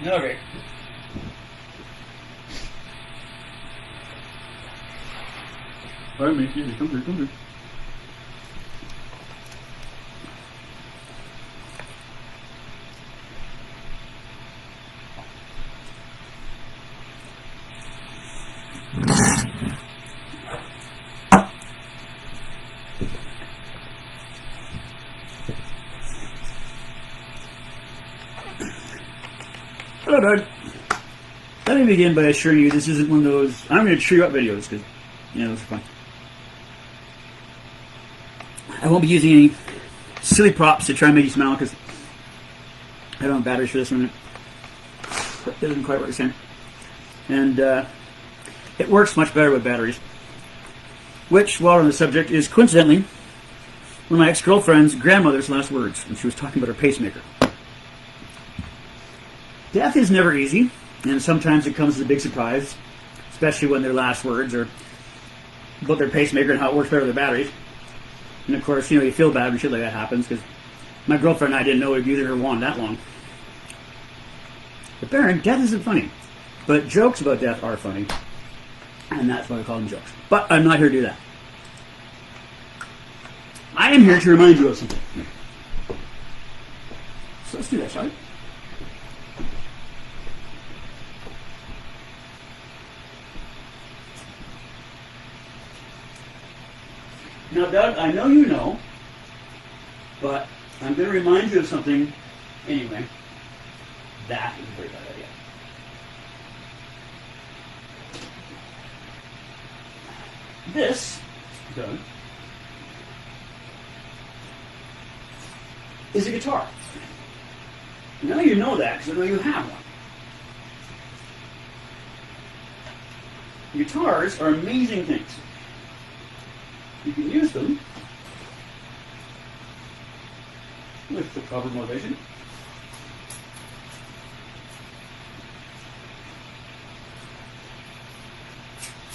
Okay. Alright, mate, easy. Come through, come through. Hello, Doug. Let me begin by assuring you this isn't one of those I'm going to cheer you up videos, because, you know, those are fun. I won't be using any silly props to try and make you smile, because I don't have batteries for this one. It doesn't quite work the same. And it works much better with batteries. Which, while on the subject, is coincidentally one of my ex-girlfriend's grandmother's last words when she was talking about her pacemaker. Death is never easy, and sometimes it comes as a big surprise, especially when their last words are about their pacemaker and how it works better with their batteries. And of course, you know, you feel bad when shit like that happens, because my girlfriend and I didn't know we'd be using her wand that long. But Baron, death isn't funny. But jokes about death are funny. And that's why I call them jokes. But I'm not here to do that. I am here to remind you of something. So let's do that, shall we? Now, Doug, I know you know, but I'm going to remind you of something anyway. That is a very bad idea. This, Doug, is a guitar. Now you know that because I know you have one. Guitars are amazing things. You can use them with the proper motivation.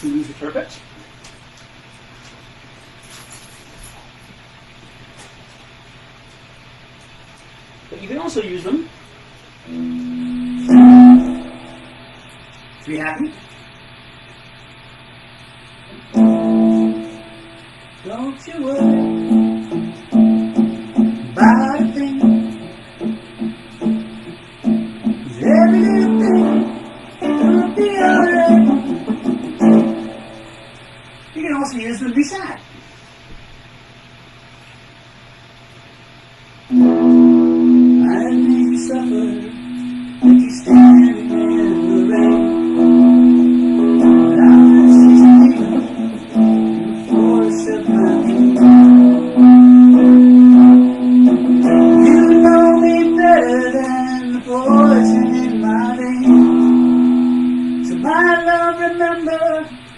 To use guitar picks. But you can also use them to be happy. Don't you worry about a thing. 'Cause every little thing will be alright. You can also use them to be sad. I make you suffer, make you stand in the rain. But I'm just force of my being. You know me better than the poison in my veins. So my love, remember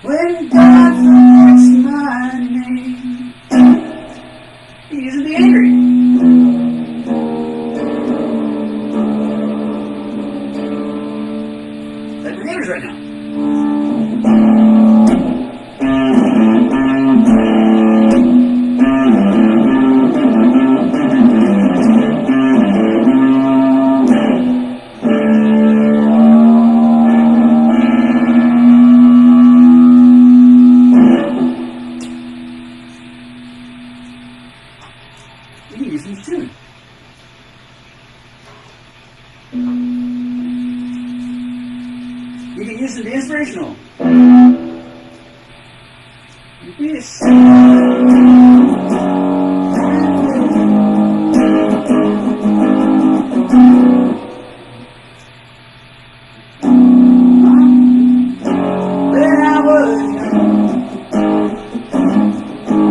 when God forgets my name. He isn't be angry. Like my neighbors right now. You can use these too. You can use them to be inspirational. Yes. When I was young,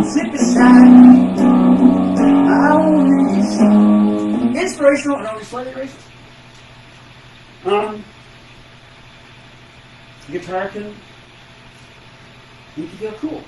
sit beside me. Inspirational and only slightly racist. Guitar can make you feel cool.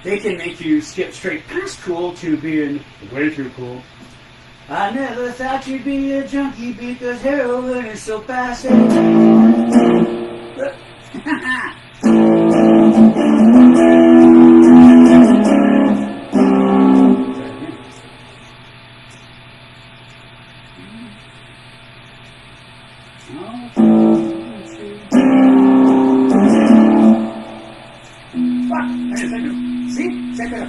They can make you skip skip straight past cool to being way too cool. I never thought you'd be a junkie because heroin is so passe. See? Check it out.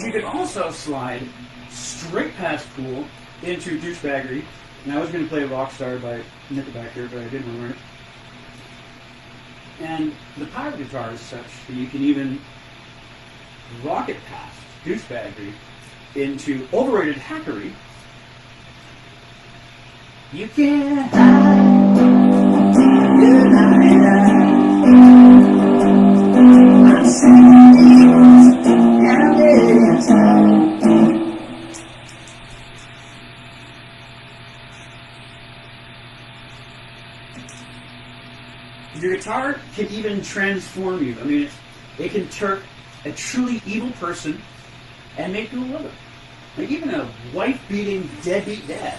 You could also slide straight past Cool into Douchebaggery. And I was going to play Rockstar by Nickelback here, but I didn't want to learn it. And the power guitar is such that you can even rocket past Douchebaggery into overrated Hackery. You can't hide your night I'm saying your guitar can even transform you. I mean, it can turn a truly evil person and make you love it. Like even a wife-beating deadbeat dad.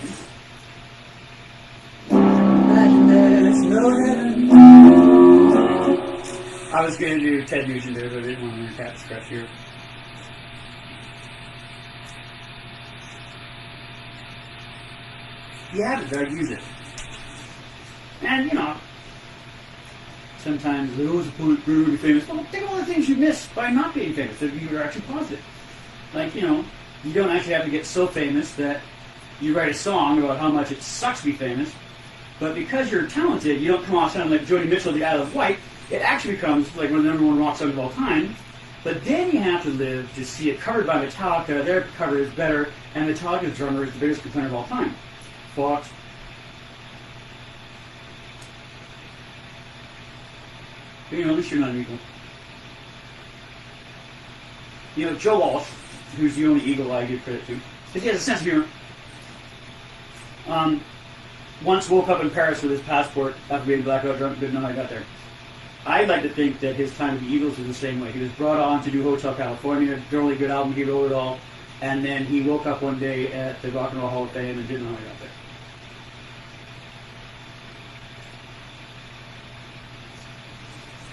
I was going to do Ted Nugent there, but I didn't want to learn Cat Scratch here. You have it, gotta use it. And, you know, sometimes those who are be famous. Well, think of all the things you missed by not being famous if you were actually positive. Like, you know, you don't actually have to get so famous that you write a song about how much it sucks to be famous, but because you're talented, you don't come off sounding like Joni Mitchell, the Isle of Wight. It actually becomes like one of the number one rock songs of all time. But then you have to live to see it covered by Metallica. Their cover is better, and Metallica's drummer is the biggest complainer of all time. Fox. But, you know, at least you're not an eagle. You know, Joe Walsh, who's the only eagle I give credit to, because he has a sense of humor. Once woke up in Paris with his passport after being blackout drunk, didn't know how he got there. I'd like to think that his time with the Eagles was the same way. He was brought on to do Hotel California, the only good album, he wrote it all, and then he woke up one day at the Rock and Roll Hall of Fame and didn't know how he got there.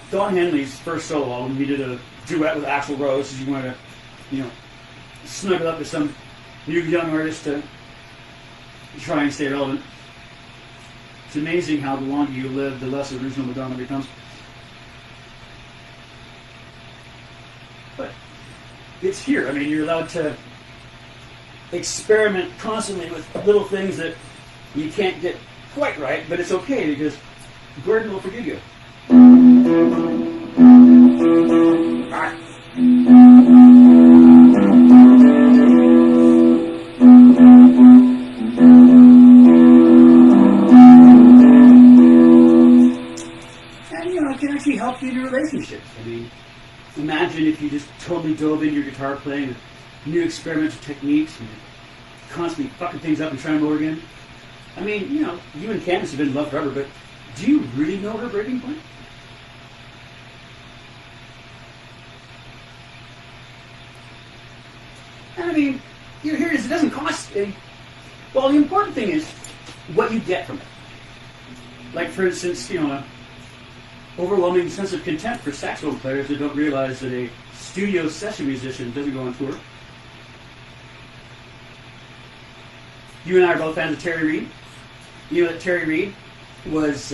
Don Henley's first solo album, he did a duet with Axl Rose, as you want to, you know, snuggle up with some new young artist to try and stay relevant. It's amazing how the longer you live, the less original Madonna becomes. But it's here. I mean, you're allowed to experiment constantly with little things that you can't get quite right, but it's okay because Gordon will forgive you. All right. And, you know, it can actually help you in your relationships. I mean, imagine if you just totally dove into your guitar playing with new experimental techniques and constantly fucking things up and trying them over again. I mean, you know, you and Candace have been in love forever, but do you really know her breaking point? And I mean, you know, here it is, it doesn't cost any. Well, the important thing is what you get from it. Like, for instance, you know, an overwhelming sense of contempt for saxophone players that don't realize that a studio session musician doesn't go on tour. You and I are both fans of Terry Reid. You know that Terry Reid was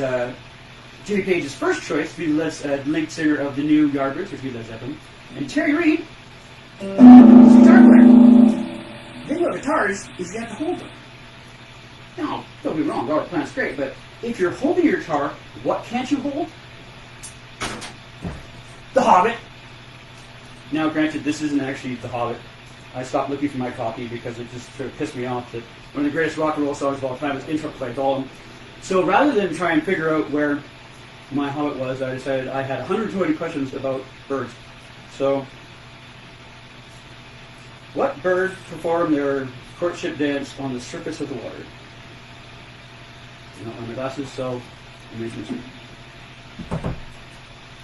Jimmy Page's first choice to be the lead singer of the new Yardbirds, which we Led Zeppelin. And Terry Reid is a guitar player. The thing about guitars is you have to hold them. Now, don't be wrong, Robert Plant's great, but if you're holding your guitar, what can't you hold? The Hobbit. Now, granted, this isn't actually The Hobbit. I stopped looking for my copy because it just sort of pissed me off that one of the greatest rock and roll songs of all time is Interplay by Gollum. So rather than try and figure out where my Hobbit was, I decided I had 120 questions about birds. So, what bird performed their courtship dance on the surface of the water? Not wearing my glasses, so I'm making this.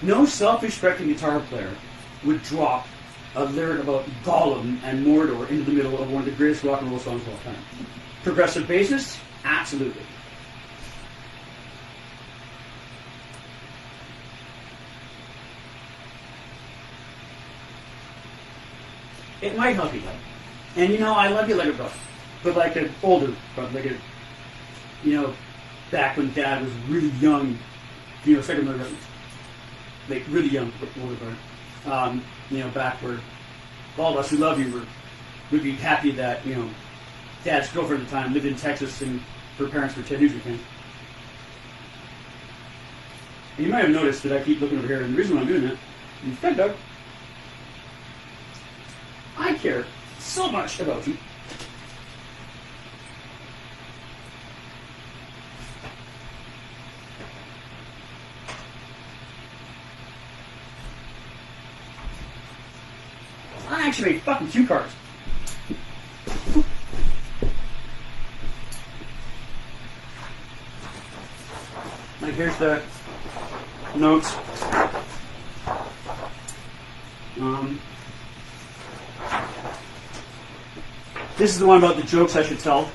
No self-respecting guitar player would drop a lyric about Gollum and Mordor into the middle of one of the greatest rock and roll songs of all time. Progressive bassist? Absolutely. It might help you, like. And you know, I love you like a brother. But like an older brother, like a, you know, back when Dad was really young, you know, second brother, like really young, older brother. You know, back where all of us who love you would be happy that, you know, Dad's girlfriend at the time lived in Texas and her parents were Ted Nugent fans. And you might have noticed that I keep looking over here, and the reason why I'm doing that is, good, Doug. I care so much about you. I actually made fucking cue cards. Like, here's the notes. This is the one about the jokes I should tell.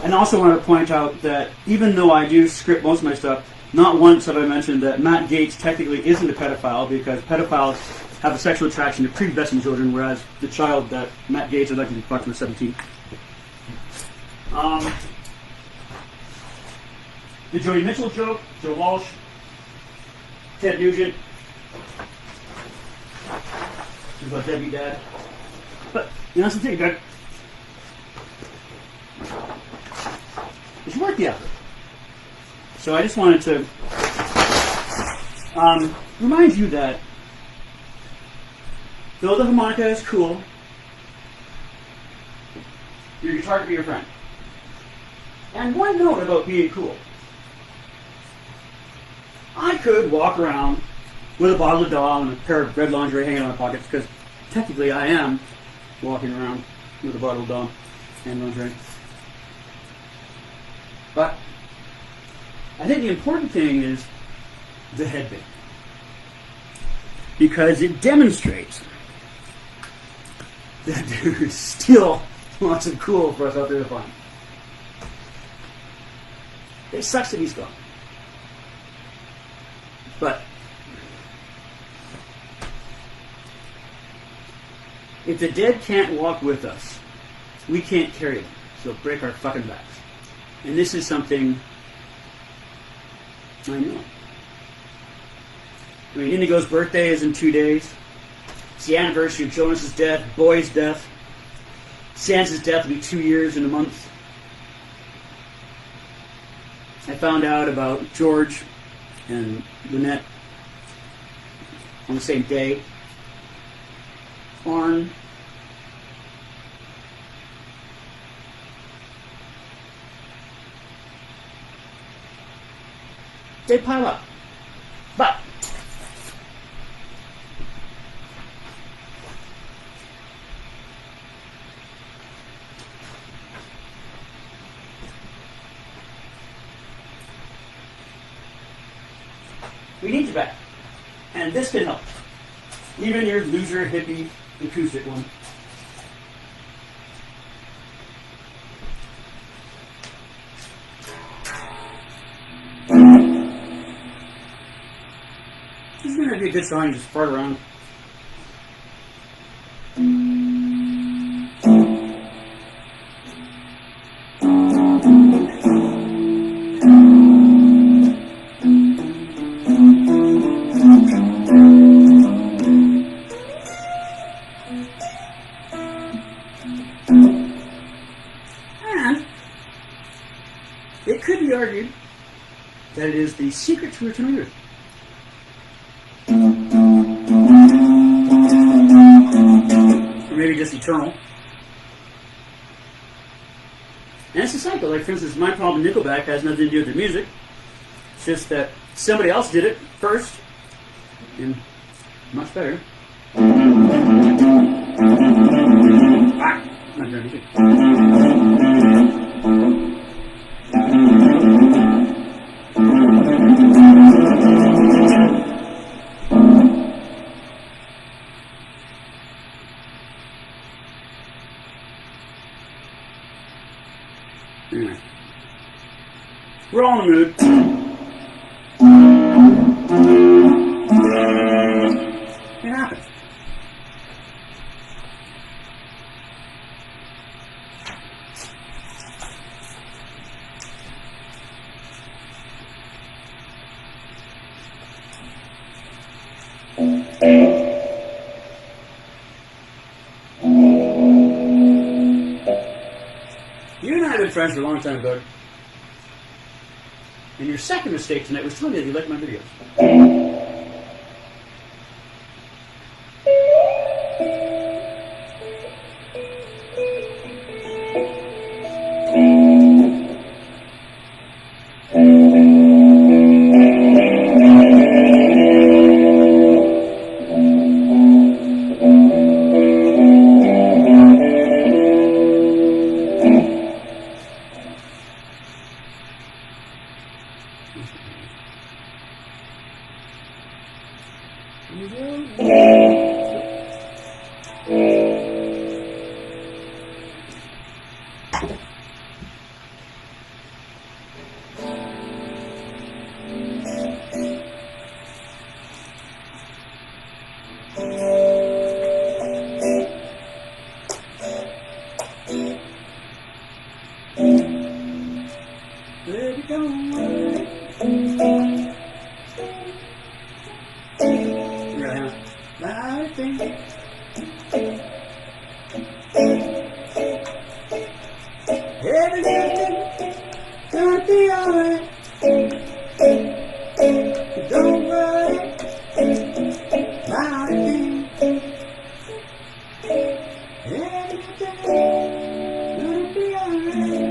And I also want to point out that even though I do script most of my stuff, not once have I mentioned that Matt Gaetz technically isn't a pedophile, because pedophiles have a sexual attraction to prepubescent children, whereas the child that Matt Gaetz would like to be fucked was 17. The Joni Mitchell joke, Joe Walsh, Ted Nugent. This is about Debbie Dad. But, you know, that's the thing, Doug. It's worth the effort. So I just wanted to remind you that though the harmonica is cool, your guitar can be your friend. And one note about being cool. I could walk around with a bottle of Dawn and a pair of red lingerie hanging out of my pockets, because technically I am walking around with a bottle of Dawn and lingerie. But I think the important thing is the headband, because it demonstrates that there is still lots of cool for us out there to find. It sucks that he's gone. But if the dead can't walk with us, we can't carry them. So break our fucking backs. And this is something I know. I mean, Indigo's birthday is in 2 days. It's the anniversary of Jonas's death, Boy's death. Sans' death will be 2 years in a month. I found out about George and Lynette on the same day. Arn. They pile up. But we need you back. And this can help. Even your loser hippie acoustic one. This is going to be a good song, just fart around. And it could be argued that it is the secret to eternal youth. Or maybe just eternal. And it's a cycle. Like, for instance, my problem with Nickelback has nothing to do with the music. It's just that somebody else did it first, and much better. Ah, not very good. Anyway, we're all in the mood. It happens. You and I have been friends for a long time, Doug. And your second mistake tonight was telling me that you liked my videos. Baby, don't worry. Right now, I think everything's gonna be alright. Don't worry. Now, I think everything's gonna be alright.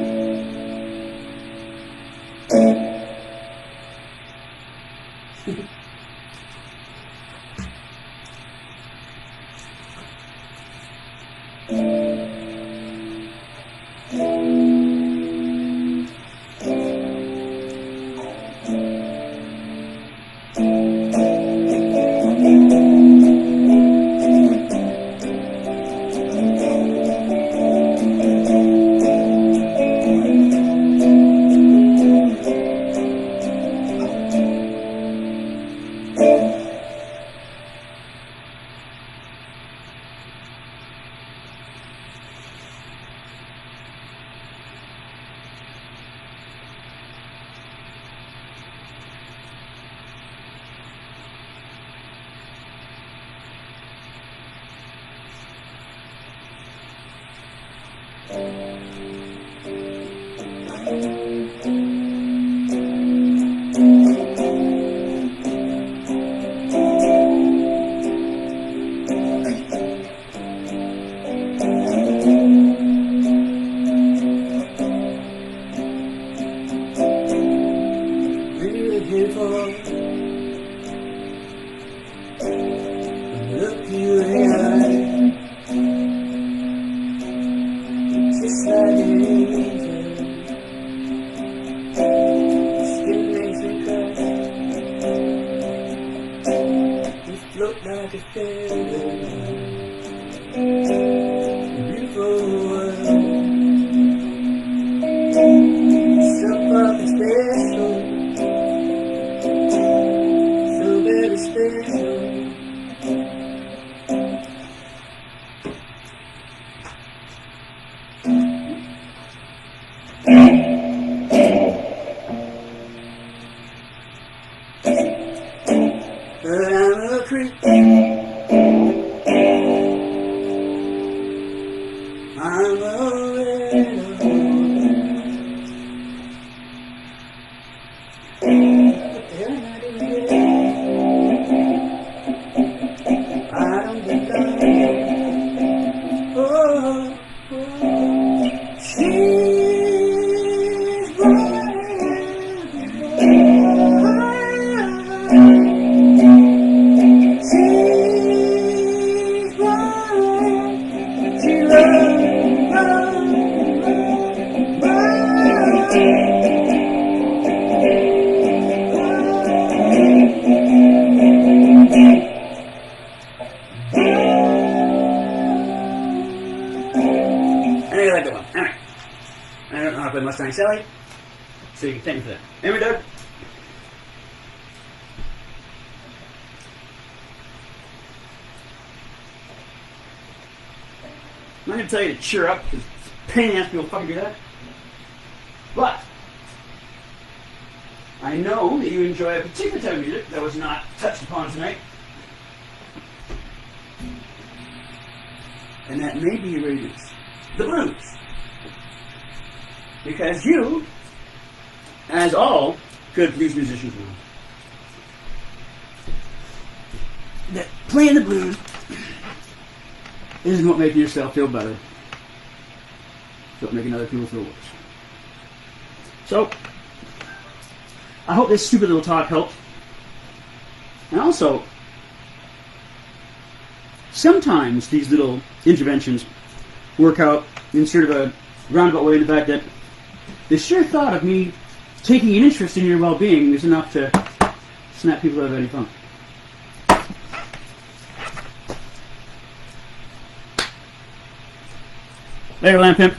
Really beautiful. Look you in the eye. Just like an angel. Skin makes me cry. You float like a feather. Beautiful world. So fucking special. So very special. But I'm a creep. I'm a widow. What the hell am I doing here? I don't belong here. Oh, oh. She's running. Mustang Sally. So you can thank me for that. Remember, Doug? I'm not going to tell you to cheer up, because it's a pain in the ass people fucking do that. But I know that you enjoy a particular type of music that was not touched upon tonight. And that may be your reasons. The blues. Because you, as all good blues musicians know, that playing the blues isn't what making yourself feel better. It's what making other people feel worse. So, I hope this stupid little talk helped. And also, sometimes these little interventions work out in sort of a roundabout way in the fact that the sheer thought of me taking an interest in your well-being is enough to snap people out of any funk. Later, Lamp Pimp.